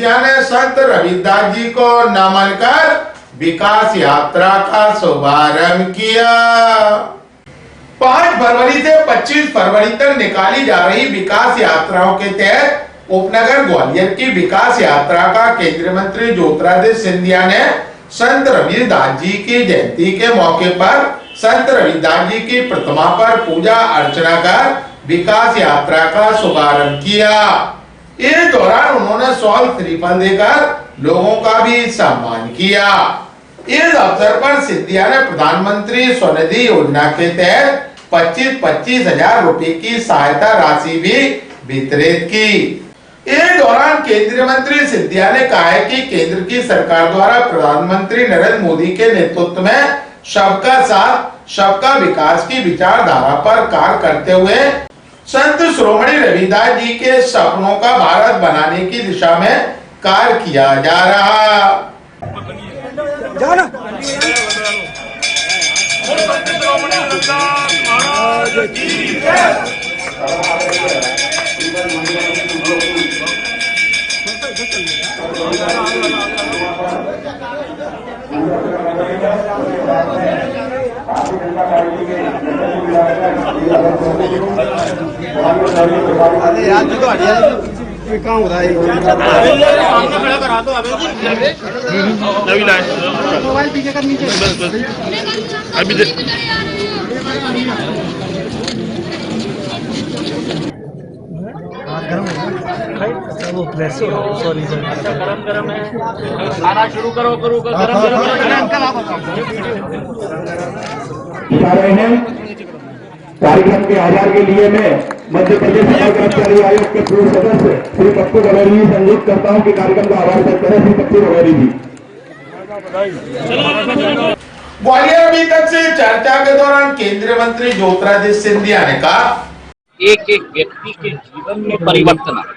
सिंधिया ने संत रविदास जी को नमन कर विकास यात्रा का शुभारंभ किया। 5 फरवरी से 25 फरवरी तक निकाली जा रही विकास यात्राओं के तहत उपनगर ग्वालियर की विकास यात्रा का केंद्रीय मंत्री ज्योतिरादित्य सिंधिया ने संत रविदास जी की जयंती के मौके पर संत रविदास जी की प्रतिमा पर पूजा अर्चना कर विकास यात्रा का शुभारंभ किया। इस दौरान उन्होंने शॉल श्रीफल देकर लोगों का भी सम्मान किया। इस अवसर पर सिंधिया ने प्रधानमंत्री स्वनिधि योजना के तहत 25-25 हजार रुपए की सहायता राशि भी वितरित की। इस दौरान केंद्रीय मंत्री सिंधिया ने कहा है कि केंद्र की सरकार द्वारा प्रधानमंत्री नरेंद्र मोदी के नेतृत्व में सबका साथ सबका विकास की विचारधारा पर कार्य करते हुए संत शिरोमणि रविदास जी के सपनों का भारत बनाने की दिशा में कार्य किया जा रहा। अरे यार तो हटिया कहाँ हो रहा है सामने खड़ा करा दो अभी लाए मोबाइल पीछे कर नीचे अभी वो प्रेस सॉरी सर गरम है खाना शुरू करो गरम कार्यक्रम के आधार के लिए मैं मध्य प्रदेश सरकार कर्मचारी आयोग के पूर्व सदस्य श्री पप्पू बघेली जी से अनुरोध करता हूं कि कार्यक्रम का आभार व्यक्त करें। श्री पप्पू बघेली जी। ग्वालियर अभी तक से चर्चा के दौरान केंद्रीय मंत्री ज्योतिरादित्य सिंधिया ने कहा, एक एक व्यक्ति के जीवन में परिवर्तन आए।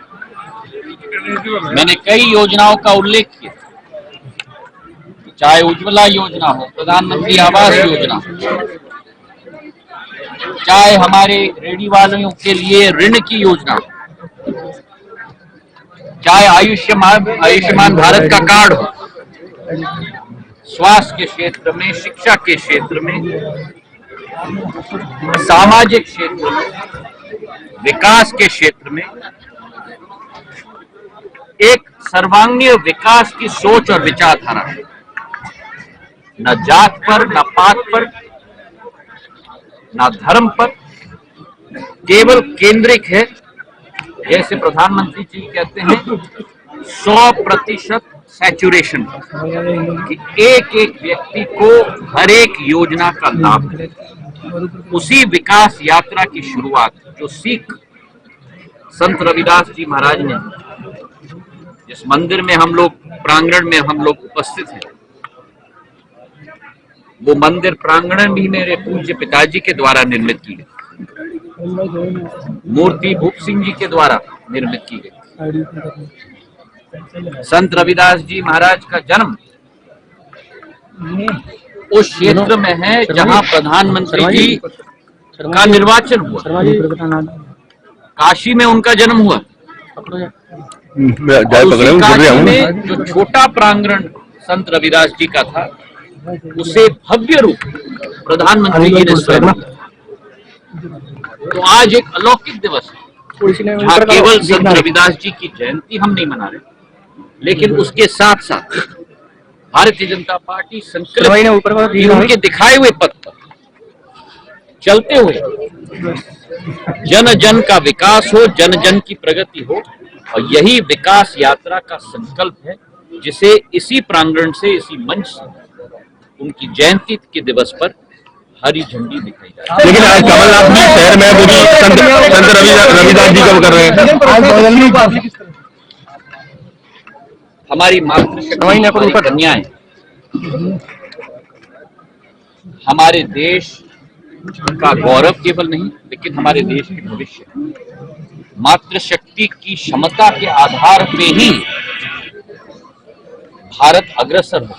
मैंने कई योजनाओं का उल्लेख किया, चाहे उज्ज्वला योजना हो, प्रधानमंत्री आवास योजना, चाहे हमारे रेडी वालों के लिए ऋण की योजना, चाहे आयुष्मान भारत का कार्ड हो, स्वास्थ्य के क्षेत्र में, शिक्षा के क्षेत्र में, सामाजिक क्षेत्र में, विकास के क्षेत्र में एक सर्वांगीण विकास की सोच और विचारधारा है। न जात पर, न पात पर, न धर्म पर, केवल केंद्रित है। जैसे प्रधानमंत्री जी कहते हैं 100% सैचुरेशन, कि एक एक व्यक्ति को हर एक योजना का लाभ मिले। उसी विकास यात्रा की शुरुआत जो सीख संत रविदास जी महाराज ने, जिस मंदिर में हम लोग प्रांगण में हम लोग उपस्थित हैं, वो मंदिर प्रांगण भी मेरे पूज्य पिताजी के द्वारा निर्मित की गई, मूर्ति भूप सिंह जी के द्वारा निर्मित की गई। संत रविदास जी महाराज का जन्म उस क्षेत्र में है जहां प्रधानमंत्री जी का निर्वाचन हुआ। काशी में उनका जन्म हुआ। काशी में जो छोटा प्रांगण संत रविदास जी का था, उसे भव्य रूप प्रधानमंत्री जी ने स्वयं। तो आज एक अलौकिक दिवस है जहाँ केवल संत रविदास जी की जयंती हम नहीं मना रहे, लेकिन उसके साथ साथ भारतीय जनता पार्टी संकल्प उनके दिखाए हुए पथ पर चलते हुए जन जन का विकास हो, जन जन की प्रगति हो, और यही विकास यात्रा का संकल्प है, जिसे इसी प्रांगण से, इसी मंच से उनकी जयंती के दिवस पर हरी झंडी दिखाई जा रही है। लेकिन आज कमलनाथ भी शहर में वो भी संत रविदास जी का कर रहे हैं। हमारी मातृशक्ति कन्याएं हमारे देश का गौरव केवल नहीं, लेकिन हमारे देश के भविष्य। मातृशक्ति की क्षमता के आधार पे ही भारत अग्रसर हो,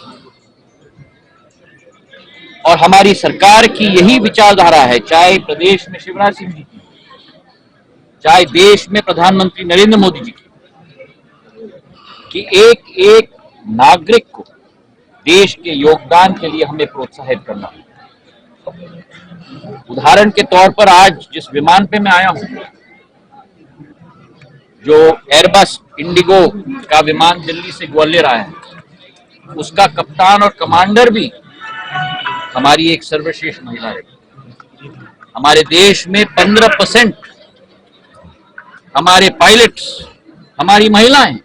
और हमारी सरकार की यही विचारधारा है, चाहे प्रदेश में शिवराज सिंह जी की, चाहे देश में प्रधानमंत्री नरेंद्र मोदी जी की, कि एक एक नागरिक को देश के योगदान के लिए हमें प्रोत्साहित करना है। उदाहरण के तौर पर आज जिस विमान पे मैं आया हूं, जो एयरबस इंडिगो का विमान दिल्ली से ग्वालियर आया है, उसका कप्तान और कमांडर भी हमारी एक सर्वश्रेष्ठ महिला है। हमारे देश में 15% हमारे पायलट्स हमारी महिलाएं हैं।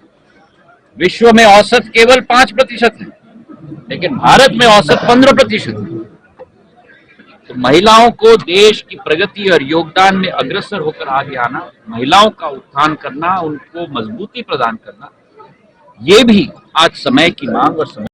विश्व में औसत केवल 5% है, लेकिन भारत में औसत 15% है। तो महिलाओं को देश की प्रगति और योगदान में अग्रसर होकर आगे आना, महिलाओं का उत्थान करना, उनको मजबूती प्रदान करना, ये भी आज समय की मांग और समय